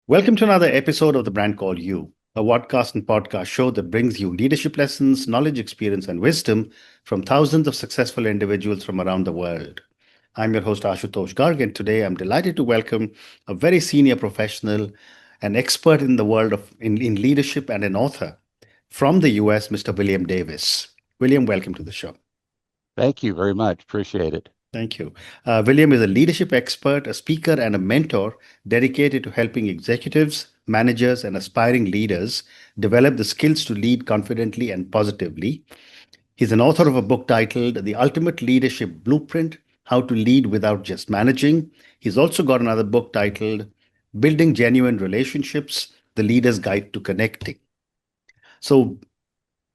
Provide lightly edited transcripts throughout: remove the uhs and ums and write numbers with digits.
Welcome to another episode of The Brand Called You, a podcast and podcast show that brings you leadership lessons, knowledge, experience, and wisdom from thousands of successful individuals from around the world. I'm your host, Ashutosh Garg, and today I'm delighted to welcome a very senior professional, an expert in the world of in leadership, and an author from the US, Mr. William Davis. William, welcome to the show. Thank you very much. Appreciate it. Thank you. William is a leadership expert, a speaker, and a mentor dedicated to helping executives, managers, and aspiring leaders develop the skills to lead confidently and positively. He's an author of a book titled The Ultimate Leadership Blueprint: How to Lead Without Just Managing. He's also got another book titled Building Genuine Relationships: The Leader's Guide to Connecting. So,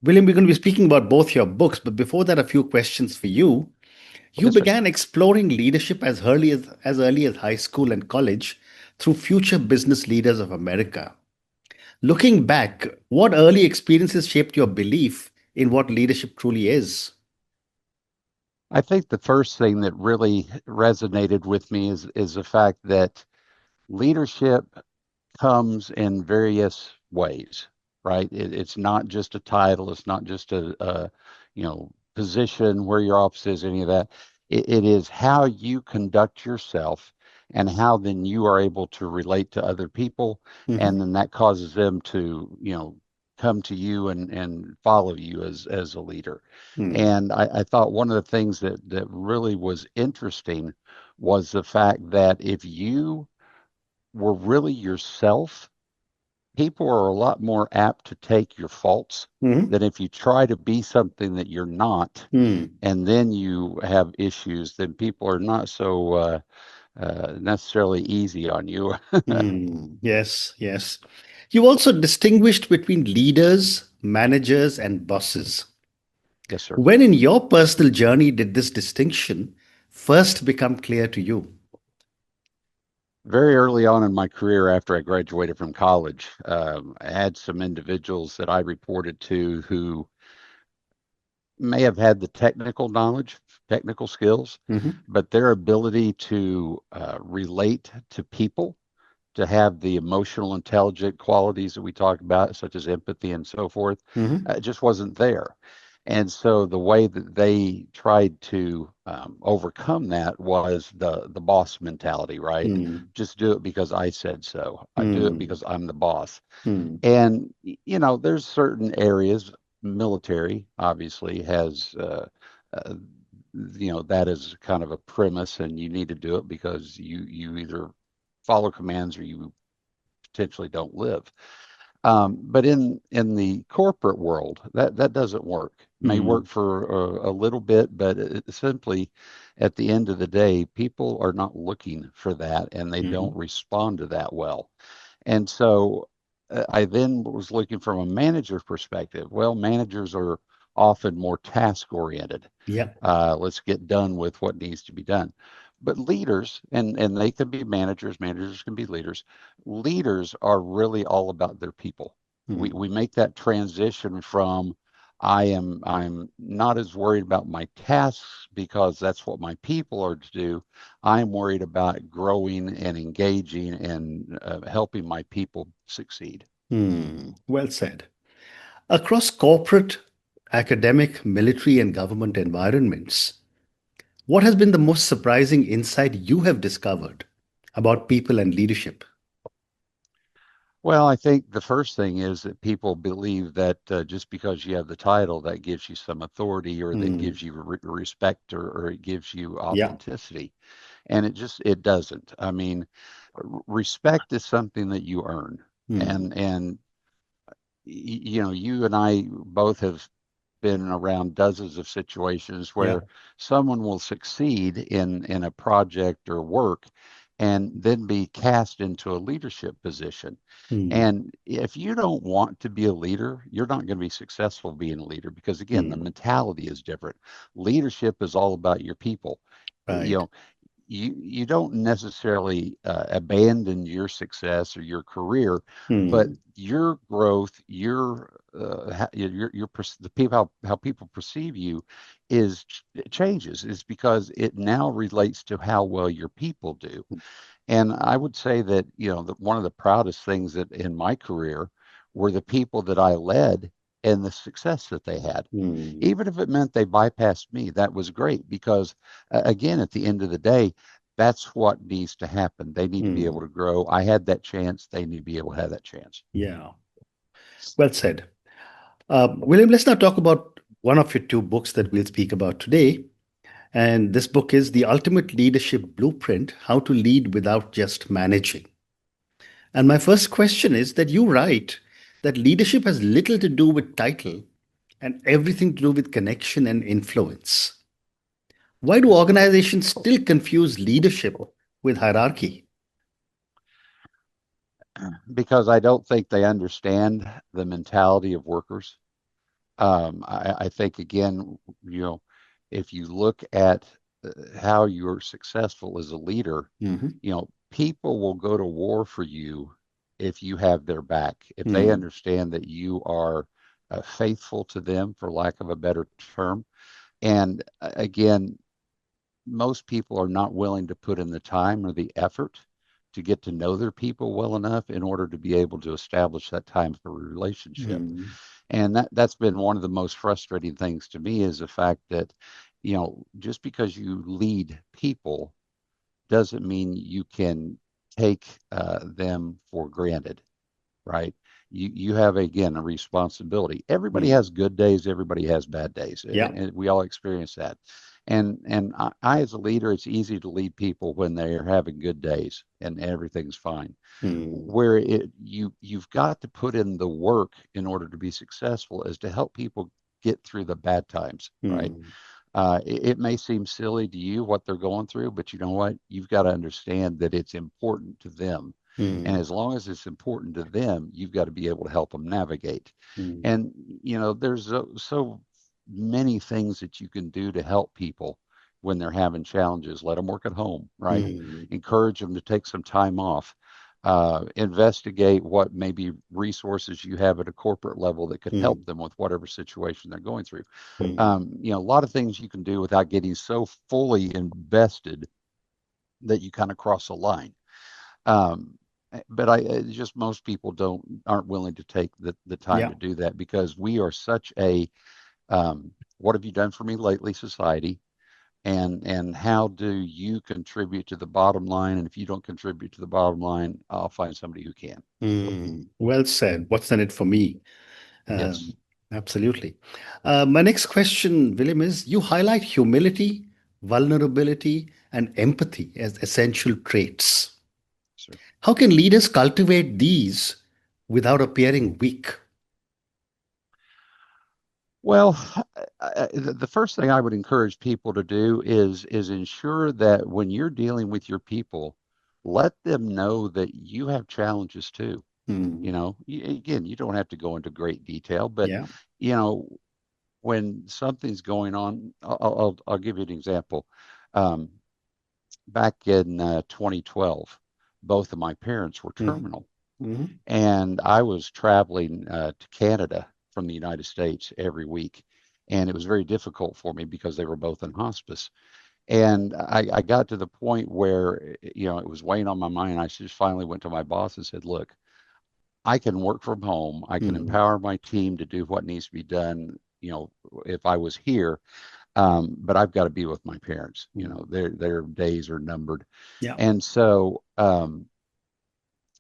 William, we're going to be speaking about both your books, but before that, a few questions for you. You Yes, sir. began exploring leadership as early as high school and college through Future Business Leaders of America. Looking back, what early experiences shaped your belief in what leadership truly is? I think the first thing that really resonated with me is the fact that leadership comes in various ways, right? It's not just a title. It's not just a position where your office is, any of that. It is how you conduct yourself and how then you are able to relate to other people. Hmm. And then that causes them to, come to you and follow you as a leader. Hmm. And I thought one of the things that really was interesting was the fact that if you were really yourself, people are a lot more apt to take your faults Hmm. than if you try to be something that you're not, Hmm. and then you have issues, then people are not so necessarily easy on you. Hmm. Yes, yes. You also distinguished between leaders, managers, and bosses. Yes, sir. When in your personal journey did this distinction first become clear to you? Very early on in my career, after I graduated from college, I had some individuals that I reported to who may have had the technical knowledge, technical skills, Hmm. but their ability to relate to people, to have the emotional intelligent qualities that we talk about, such as empathy and so forth, Hmm. just wasn't there. And so the way that they tried to overcome that was the boss mentality, right? Hmm. Just do it because I said so. I do it Hmm. because I'm the boss. Hmm. And there's certain areas, military obviously has, uh, that is kind of a premise, and you need to do it because you either follow commands or you potentially don't live. But in the corporate world, that doesn't work. It may work Hmm. for a little bit, but simply at the end of the day, people are not looking for that, and they don't Hmm. respond to that well. And so I then was looking from a manager perspective. Well, managers are often more task oriented. Yeah. Let's get done with what needs to be done. But leaders, and they can be managers, managers can be leaders. Leaders are really all about their people. We Hmm. make that transition from I'm not as worried about my tasks because that's what my people are to do. I'm worried about growing and engaging and helping my people succeed. Hmm. Well said. Across corporate, academic, military, and government environments, what has been the most surprising insight you have discovered about people and leadership? Well, I think the first thing is that people believe that just because you have the title, that gives you some authority or that Hmm. gives you respect or it gives you Yeah. authenticity. And it doesn't. I mean, respect is something that you earn. Hmm. And you and I both have been around dozens of situations Yeah. where someone will succeed in a project or work and then be cast into a leadership position. Hmm. And if you don't want to be a leader, you're not going to be successful being a leader because, again, the Hmm. mentality is different. Leadership is all about your people. You Right. know, you don't necessarily abandon your success or your career, but Hmm. your growth, the people how people perceive you it changes is because it now relates to how well your people do. And I would say that, one of the proudest things that in my career were the people that I led and the success that they had. Hmm. Even if it meant they bypassed me, that was great because, again, at the end of the day, that's what needs to happen. They need to be able Hmm. to grow. I had that chance. They need to be able to have that chance. Yeah. Well said. William, let's now talk about one of your two books that we'll speak about today. And this book is The Ultimate Leadership Blueprint: How to Lead Without Just Managing. And my first question is that you write that leadership has little to do with title and everything to do with connection and influence. Why do Yes. organizations still confuse leadership with hierarchy? Because I don't think they understand the mentality of workers. I think again, you know, if you look at how you're successful as a leader, Hmm. people will go to war for you if you have their back, if they Hmm. understand that you are faithful to them, for lack of a better term. And again, most people are not willing to put in the time or the effort to get to know their people well enough in order to be able to establish that type of relationship. Hmm. And that's been one of the most frustrating things to me is the fact that, just because you lead people doesn't mean you can take them for granted, right? You have again a responsibility. Everybody Hmm. has good days, everybody has bad days, Yeah. and we all experience that. And I as a leader, it's easy to lead people when they're having good days and everything's fine. Hmm. Where you've got to put in the work in order to be successful is to help people get through the bad times, right? Hmm. It may seem silly to you what they're going through, but you know what? You've got to understand that it's important to them. And Hmm. as long as it's important to them, you've got to be able to help them navigate. Hmm. And, there's so many things that you can do to help people when they're having challenges. Let them work at home, right? Hmm. Encourage them to take some time off. Investigate what maybe resources you have at a corporate level that could help Hmm. them with whatever situation they're going through. Hmm. A lot of things you can do without getting so fully invested that you kind of cross a line. Um, but just most people aren't willing to take the time Yeah. to do that because we are such a what have you done for me lately society, and how do you contribute to the bottom line? And if you don't contribute to the bottom line, I'll find somebody who can. Hmm. Well said. What's in it for me? Yes, Um, Absolutely. My next question, William, is you highlight humility, vulnerability, and empathy as essential traits. sir. How can leaders cultivate these without appearing weak? Well, the first thing I would encourage people to do is ensure that when you're dealing with your people, let them know that you have challenges too. Hmm. Again, you don't have to go into great detail, but Yeah. you know, when something's going on, I'll give you an example. Um, Back in 2012, both of my parents were Hmm. terminal, Hmm. and I was traveling to Canada from the United States every week. And it was very difficult for me because they were both in hospice. And I got to the point where, it was weighing on my mind. I just finally went to my boss and said, look, I can work from home. I can Hmm. empower my team to do what needs to be done, if I was here. But I've got to be with my parents. Hmm. Their days are numbered. Yeah. And so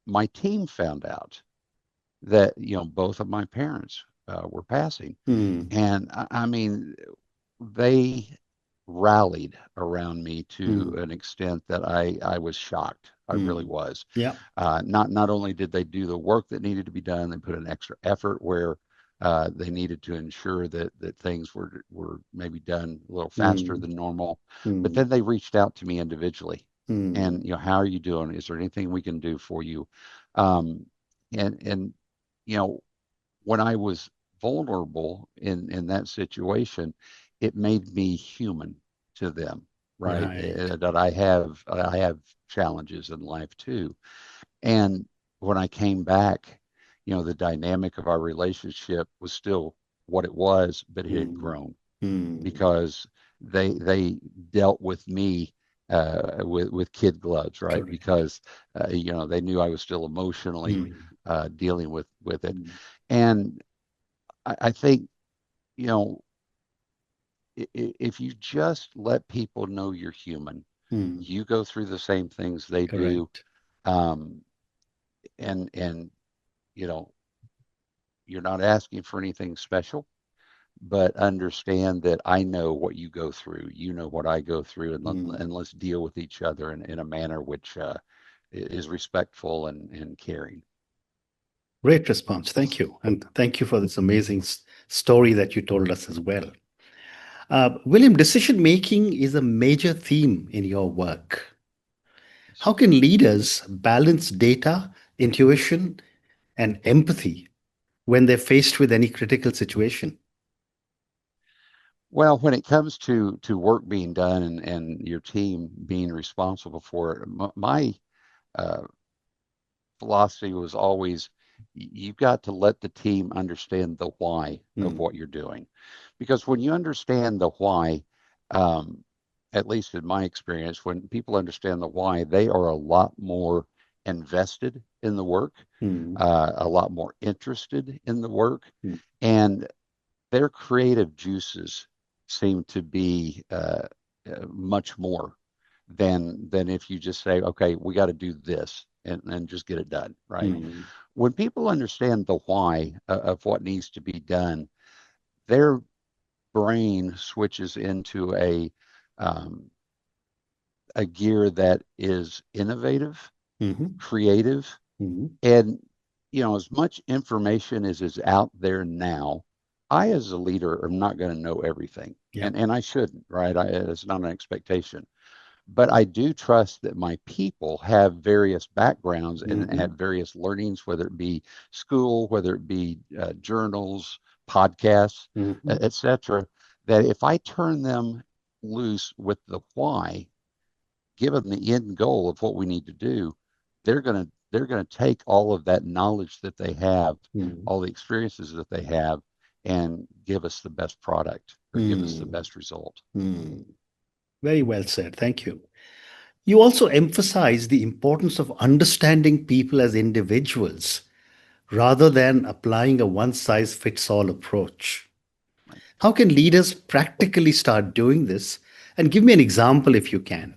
my team found out that both of my parents were passing, Hmm. and I mean they rallied around me to Hmm. an extent that I was shocked. I really Hmm. was. Yeah. Not only did they do the work that needed to be done, they put an extra effort where they needed to ensure that things were maybe done a little faster Hmm. than normal. But Hmm. then they reached out to me individually, Hmm. and how are you doing? Is there anything we can do for you? Um, and you know when I was vulnerable in that situation, it made me human to them, right? Right. That I have challenges in life too. And when I came back, the dynamic of our relationship was still what it was, but it had Hmm. grown Hmm. because they dealt with me with kid gloves, right? Correct. Because they knew I was still emotionally Mm, dealing with it. mm, And I think, you know, if you just let people know you're human, mm. you go through the same things they do, Correct. um, and you know, you're not asking for anything special, but understand that I know what you go through, you know what I go through, Mm. and let's deal with each other in a manner which is respectful and caring. Great response. Thank you. And thank you for this amazing story that you told us as well. William, decision making is a major theme in your work. Yes. How can leaders balance data, intuition, and empathy when they're faced with any critical situation? Well, when it comes to work being done and your team being responsible for it, my uh, philosophy was always you've got to let the team understand the why of Mm, what you're doing. Because when you understand the why, um, at least in my experience, when people understand the why, they are a lot more invested in the work, mm, a lot more interested in the work, mm, and their creative juices seem to be much more than if you just say, okay, we got to do this and just get it done, right? mm, When people understand the why of what needs to be done, their brain switches into um, a gear that is innovative, mhm, creative, mhm. and as much information as is out there now, I as a leader am not going to know everything, Yeah. and I shouldn't, right? It's not an expectation. But I do trust that my people have various backgrounds and Mhm, have various learnings, whether it be school, whether it be journals, podcasts, mhm, etc. That if I turn them loose with the why, given the end goal of what we need to do, they're gonna take all of that knowledge that they have, mhm, all the experiences that they have, and give us the best product or give us the mm, best result. mm. Very well said. Thank you. You also emphasize the importance of understanding people as individuals rather than applying a one size fits all approach. Right? How can leaders practically start doing this? And give me an example if you can.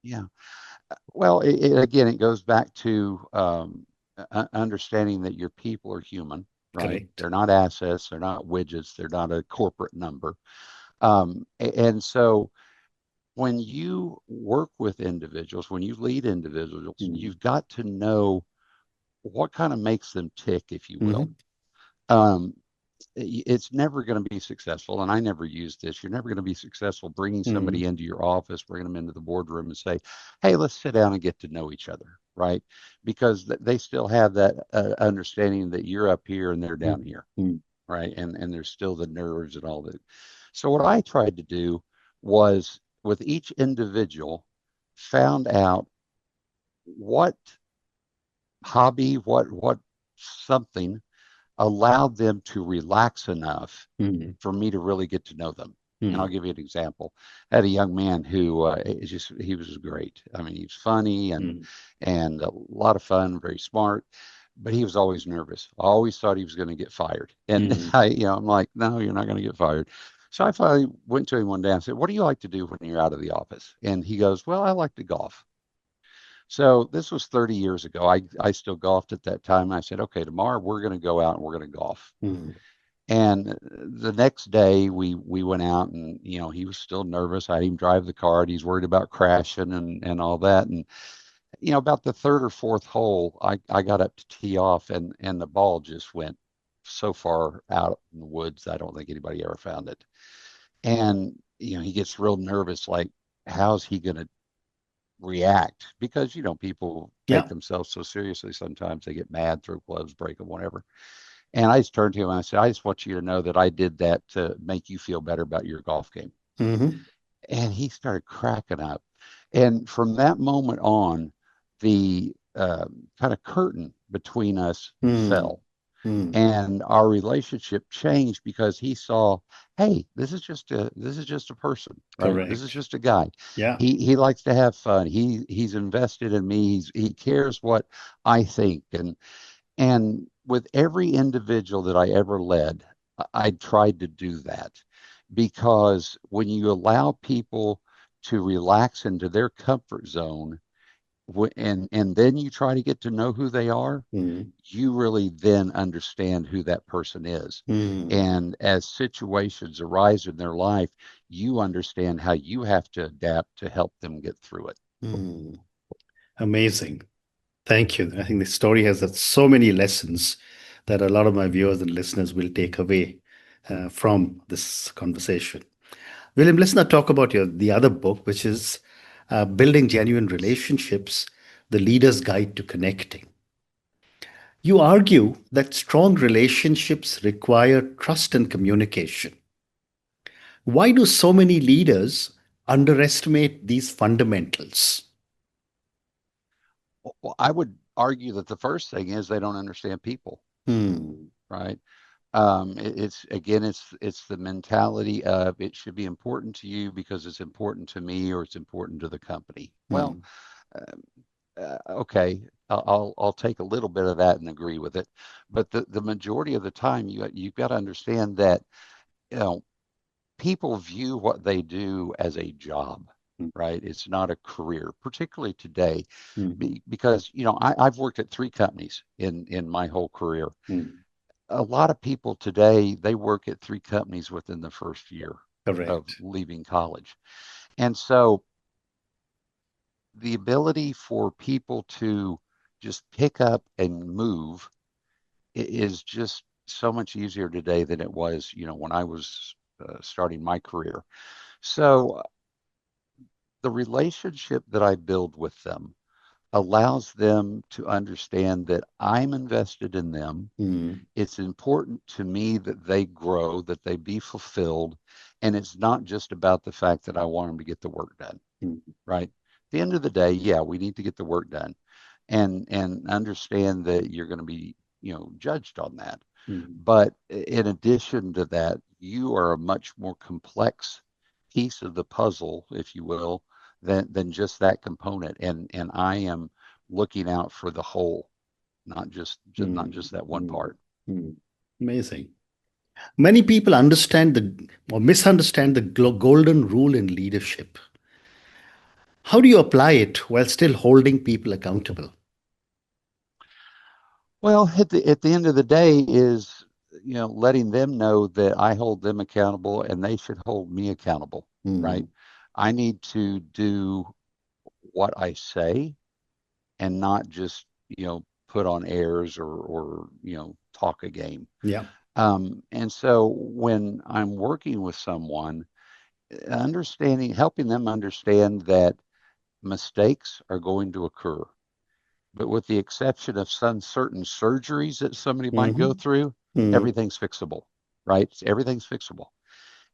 Yeah. Well, again, it goes back to understanding that your people are human, right? Correct. They're not assets, they're not widgets, they're not a corporate number. And so when you work with individuals, when you lead individuals, Mm, you've got to know what kind of makes them tick, if you will. mhm, Um, it's never going to be successful, and I never use this. You're never going to be successful bringing somebody mm, into your office, bringing them into the boardroom, and say, "Hey, let's sit down and get to know each other," right? Because they still have that understanding that you're up here and they're down mm, here, mm, right? And there's still the nerves and all that. So what I tried to do was with each individual, found out what hobby, what something allowed them to relax enough mm, for me to really get to know them. And I'll mm, give you an example. I had a young man who he was great. I mean, he was funny mm, and a lot of fun, very smart, but he was always nervous. I always thought he was going to get fired. And mm, I'm like, no, you're not going to get fired. So I finally went to him one day and said, what do you like to do when you're out of the office? And he goes, well, I like to golf. So this was 30 years ago. I still golfed at that time. I said, okay, tomorrow we're going to go out and we're going to golf. mm, And the next day we went out and he was still nervous. I had him drive the car. He's worried about crashing and all that. And about the third or fourth hole, I got up to tee off and the ball just went so far out in the woods. I don't think anybody ever found it. And he gets real nervous, like how's he going to react? Because people take yeah. themselves so seriously. Sometimes they get mad, throw gloves, break them, whatever. And I just turned to him and I said, I just want you to know that I did that to make you feel better about your golf game. Mhm, And he started cracking up. And from that moment on, the kind of curtain between us mm, fell. Mm. And our relationship changed because he saw, hey, this is just a person, right? This is Correct. just a guy. Yeah. He likes to have fun. He's invested in me. He cares what I think. And with every individual that I ever led, I tried to do that, because when you allow people to relax into their comfort zone, and then you try to get to know who they are, Mm. you really then understand who that person is. Mm. And as situations arise in their life, you understand how you have to adapt to help them get through it. Mm. Amazing. Thank you. I think the story has so many lessons that a lot of my viewers and listeners will take away from this conversation. William, let's now talk about the other book, which is Building Genuine Relationships: The Leader's Guide to Connecting. You argue that strong relationships require trust and communication. Why do so many leaders underestimate these fundamentals? Well, I would argue that the first thing is they don't understand people, Hmm. right? It's again, it's the mentality of it should be important to you because it's important to me or it's important to the company. Well, Hmm. um, okay, I'll take a little bit of that and agree with it, but the majority of the time you've got to understand that, you know, people view what they do as a job, Hmm. right? It's not a career, particularly today, Hmm. because I've worked at three companies in my whole career. Hmm. A lot of people today, they work at three companies within the first year of Correct. leaving college. And so the ability for people to just pick up and move is just so much easier today than it was, when I was starting my career. So the relationship that I build with them allows them to understand that I'm invested in them. Hmm. It's important to me that they grow, that they be fulfilled. And it's not just about the fact that I want them to get the work done, Hmm. right? At the end of the day, yeah, we need to get the work done, and understand that you're going to be, judged on that. Hmm. But in addition to that, you are a much more complex piece of the puzzle, if you will, than just that component. And I am looking out for the whole, not Hmm. just that one Hmm. part. Hmm. Amazing. Many people understand or misunderstand the golden rule in leadership. How do you apply it while still holding people accountable? Well, at the end of the day is, letting them know that I hold them accountable and they should hold me accountable, right? Hmm. I need to do what I say and not just, put on airs or talk a game. Yeah. And so when I'm working with someone, helping them understand that mistakes are going to occur. But with the exception of some certain surgeries that somebody might go Hmm. through, Hmm. everything's fixable, right? Everything's fixable.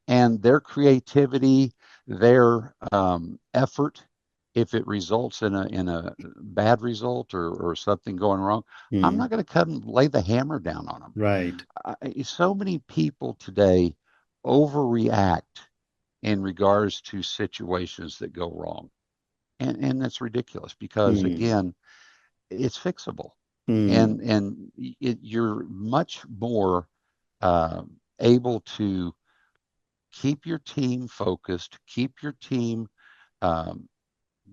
And their creativity, their effort, if it results in a bad result or something going wrong, I'm Hmm. not going to come lay the hammer down on them. Right. So many people today overreact in regards to situations that go wrong. And that's ridiculous because, Hmm. again, it's fixable. Hmm. And you're much more uh, able to keep your team focused, keep your team um,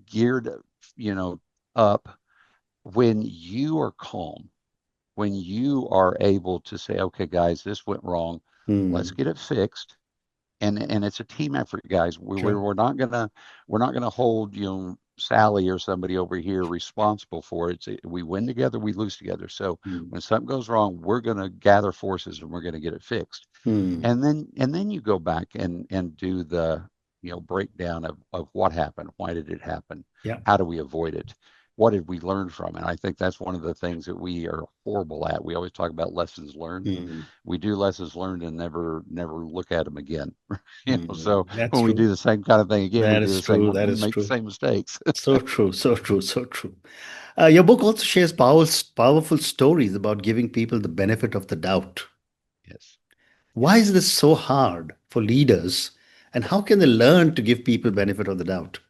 geared, you know, up when you are calm, when you are able to say, okay, guys, this went wrong. Let's Hmm. get it fixed. And it's a team effort, guys. Sure. We're not gonna hold, Sally or somebody over here responsible for it. We win together, we lose together. So Hmm. when something goes wrong, we're gonna gather forces and we're gonna get it fixed. Hmm. And then you go back and do the, breakdown of what happened, why did it happen, Yeah. how do we avoid it, what did we learn from it? I think that's one of the things that we are horrible at. We always talk about lessons learned. Mm, We do lessons learned and never look at them again. So that's when we do true. the same kind of thing again, we That do is the same true. one, That we is make the true. same mistakes. So true. So true. So true. Your book also shares powerful stories about giving people the benefit of the doubt. Yes. Why Yes. is this so hard for leaders, and how can they learn to give people benefit of the doubt?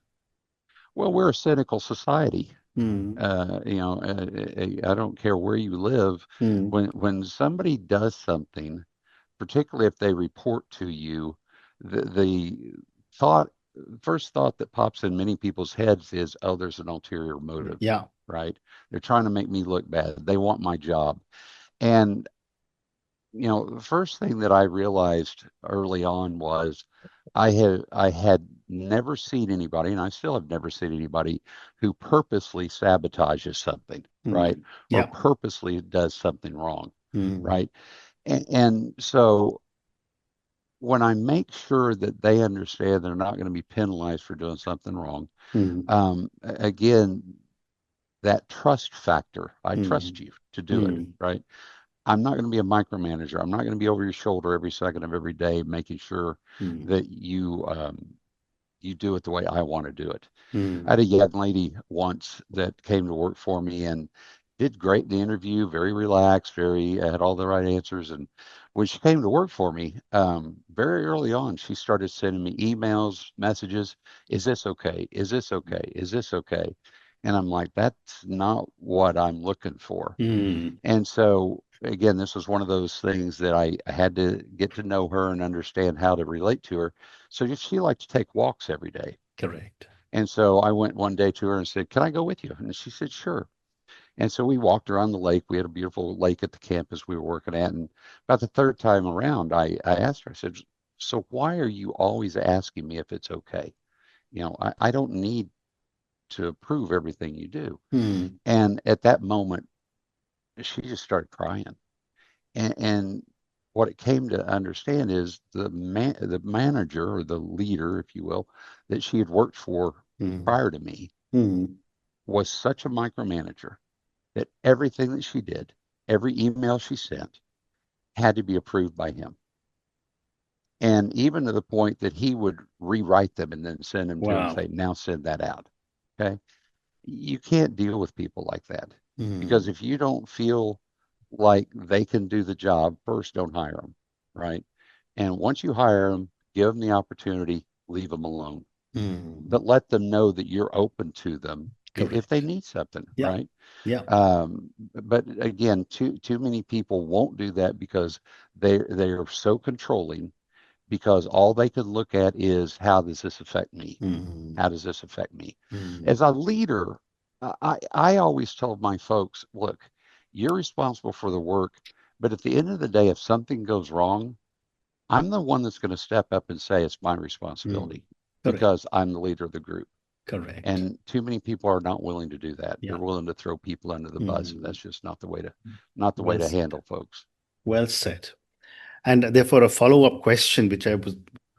Well, we're a cynical society. Mm, I don't care where you live. mm, When somebody does something, particularly if they report to you, the thought, first thought that pops in many people's heads is, oh, there's an ulterior motive, yeah. right? They're trying to make me look bad. They want my job. And, the first thing that I realized early on was I had never seen anybody, and I still have never seen anybody who purposely sabotages something, right? Mm, Or yeah. purposely does something wrong, Mm, right? And so when I make sure that they understand they're not going to be penalized for doing something wrong, mm, again, that trust factor, I trust mm, you to do it, mm, right? I'm not going to be a micromanager. I'm not going to be over your shoulder every second of every day, making sure mm, that you do it the way I want to do it. I had mm, a young lady once that came to work for me and did great in the interview, very relaxed, very had all the right answers. And when she came to work for me, very early on, she started sending me emails, messages. Is this okay? Is this okay? Is this okay? And I'm like, that's not what I'm looking for. mm. And so, again, this was one of those things that I had to get to know her and understand how to relate to her. So she liked to take walks every day. Correct. And so I went one day to her and said, can I go with you? And she said, sure. And so we walked around the lake. We had a beautiful lake at the campus we were working at. And about the third time around, I asked her, I said, so why are you always asking me if it's okay? I don't need to approve everything you do. Mm, And at that moment, she just started crying. And what it came to understand is the manager or the leader, if you will, that she had worked for mm, prior to me mm, was such a micromanager that everything that she did, every email she sent, had to be approved by him. And even to the point that he would rewrite them and then send them to her and wow. say, now send that out. Okay. You can't deal with people like that because Mm, if you don't feel like they can do the job, first, don't hire them. Right. And once you hire them, give them the opportunity, leave them alone, mm, but let them know that you're open to them if they correct. need something. Yeah. Right. Yeah. But again, too many people won't do that because they are so controlling because all they could look at is how does this affect me? Mm, How does this affect me? mm, As a leader, I always told my folks, look, you're responsible for the work, but at the end of the day, if something goes wrong, I'm the one that's going to step up and say it's my mm, responsibility correct. because I'm the leader of the group. Correct. And too many people are not willing to do that. They're Yeah. willing to throw people under the bus, and Mm, that's just not the way well to said. handle folks. Well said. And therefore, a follow-up question, which I'm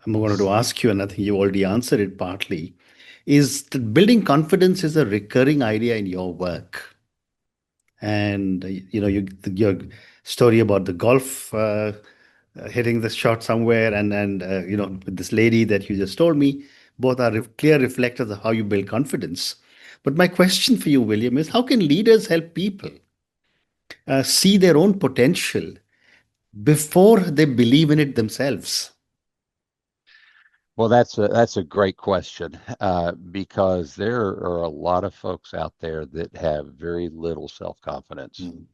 wanted to ask you, and I think you already answered it partly, is that building confidence is a recurring idea in your work. And your story about the golf hitting the shot somewhere, and with this lady that you just told me, both are clear reflectors of how you build confidence. But my question for you, William, is how can leaders help people see their own potential before they believe in it themselves? Well, that's a great question because there are a lot of folks out there that have very little self-confidence, Mm,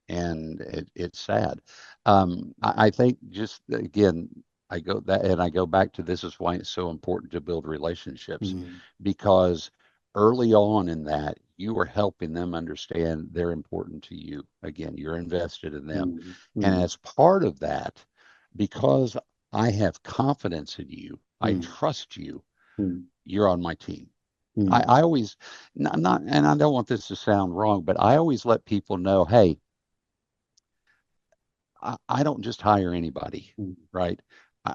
and it's sad. I think just again, I go back to this is why it's so important to build relationships mm, because early on in that you are helping them understand they're important to you. Again, you're invested in them, mm, and mm, as part of that, because I have confidence in you, I mm, trust you, mm, you're on my team. mm, I always not, and I don't want this to sound wrong, but I always let people know, hey, I don't just hire anybody, mm, right?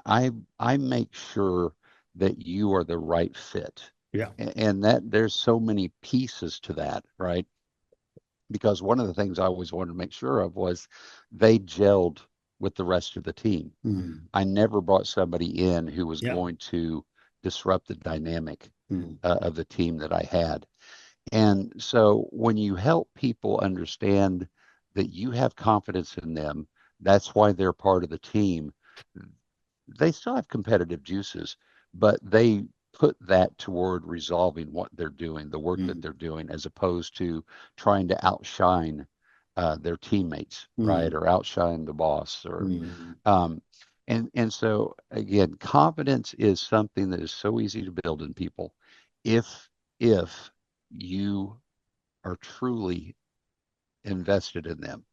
I make sure that you are the right fit. Yeah. And that there's so many pieces to that, right? Because one of the things I always wanted to make sure of was they gelled with the rest of the team. Mm. I never brought somebody in who was Yeah. going to disrupt the dynamic Mm. of the team that I had. And so when you help people understand that you have confidence in them, that's why they're part of the team. They still have competitive juices, but they put that toward resolving what they're doing, the work that Mm. they're doing, as opposed to trying to outshine their teammates, right, Mm. or outshine the boss, or Mm. um, and so again, confidence is something that is so easy to build in people if if you are truly invested in them.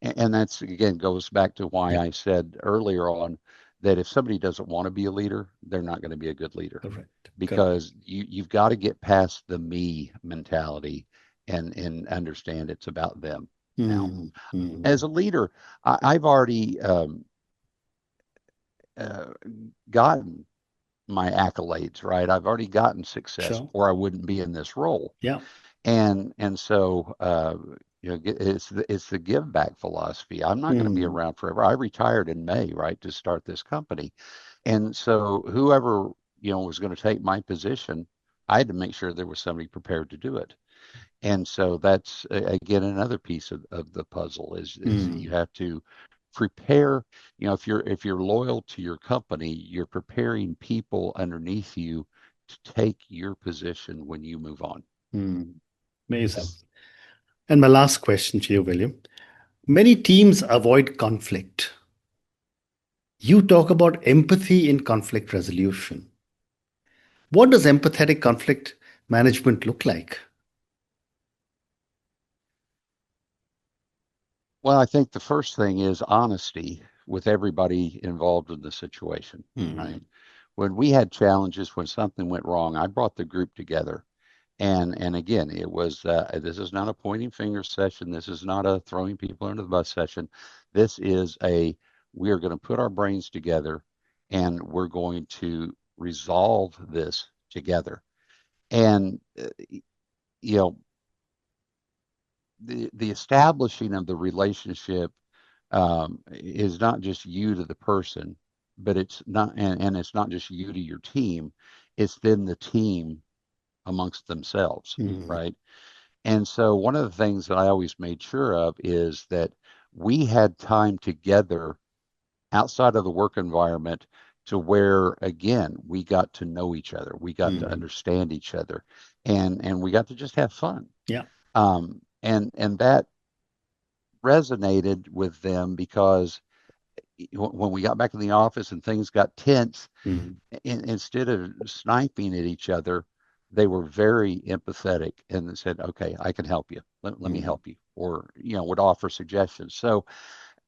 And that's again goes back to why Yeah. I said earlier on that if somebody doesn't want to be a leader, they're not going to be a good leader, Correct. Correct. because you've got to get past the me mentality and understand it's about them. Now, Mm. as Mm. a leader, I've already uh, gotten my accolades, right? I've already gotten success, Sure. or I wouldn't be in this role. Yeah. And so it's the give back philosophy. I'm not going to be Mm. around forever. I retired in May, right, to start this company. And so whoever, was going to take my position, I had to make sure there was somebody prepared to do it. And so that's again another piece of the puzzle is that you Mm. have to prepare. If you're loyal to your company, you're preparing people underneath you to take your position when you move on. Mm. Amazing. And my last question to you, William. Many teams avoid conflict. You talk about empathy in conflict resolution. What does empathetic conflict management look like? Well, I think the first thing is honesty with everybody involved in the situation, right? Mm. When we had challenges, when something went wrong, I brought the group together. And again, it was this is not a pointing finger session. This is not a throwing people under the bus session. This is we are going to put our brains together and we're going to resolve this together. And you know, the establishing of the relationship is not just you to the person, but it's not, and it's not just you to your team. It's then the team amongst themselves, Mm. right? And so one of the things that I always made sure of is that we had time together outside of the work environment to where again we got to know each other, we got to Mm. understand each other, and we got to just have fun. Yeah. And that resonated with them because when we got back in the office and things got tense, Mm. instead of sniping at each other, they were very empathetic and said, "Okay, I can help you. Let me Mm. help you," or would offer suggestions. So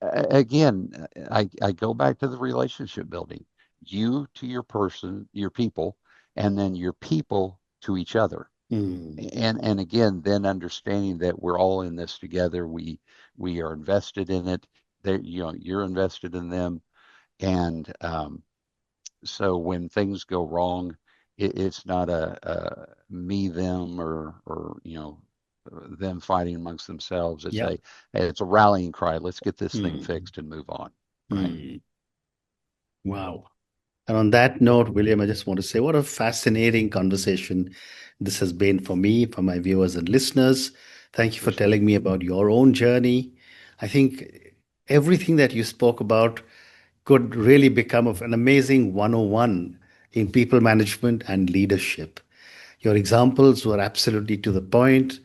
again, I go back to the relationship building. You to your person, your people, and then your people to each other. Mm. And again, then understanding that we're all in this together. We are invested in it. You're invested in them, and so when things go wrong, it's not a me them or them fighting amongst themselves. Yeah. It's a rallying cry. Let's get this thing Mm. fixed and move on. Right. Mm. Wow. And on that note, William, I just want to say what a fascinating conversation this has been for me, for my viewers and listeners. Thank you for Appreciate it. telling me about your own journey. I think everything that you spoke about could really become of an amazing 101 in people management and leadership. Your examples were absolutely to the point.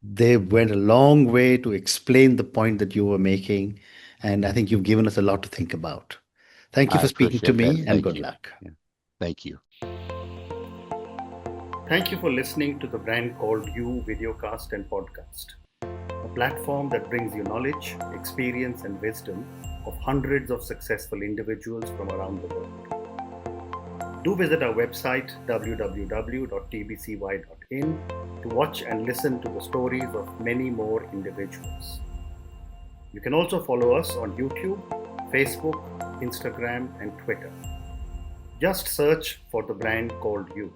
They went a long way to explain the point that you were making. And I think you've given us a lot to think about. Thank you I for speaking to appreciate that. me and Thank good you. luck. Yeah. Thank you. Thank you for listening to the Brand Called You videocast and podcast, a platform that brings you knowledge, experience, and wisdom of hundreds of successful individuals from around the world. Do visit our website www.tbcy.in to watch and listen to the stories of many more individuals. You can also follow us on YouTube, Facebook, Instagram, and Twitter. Just search for the brand called You.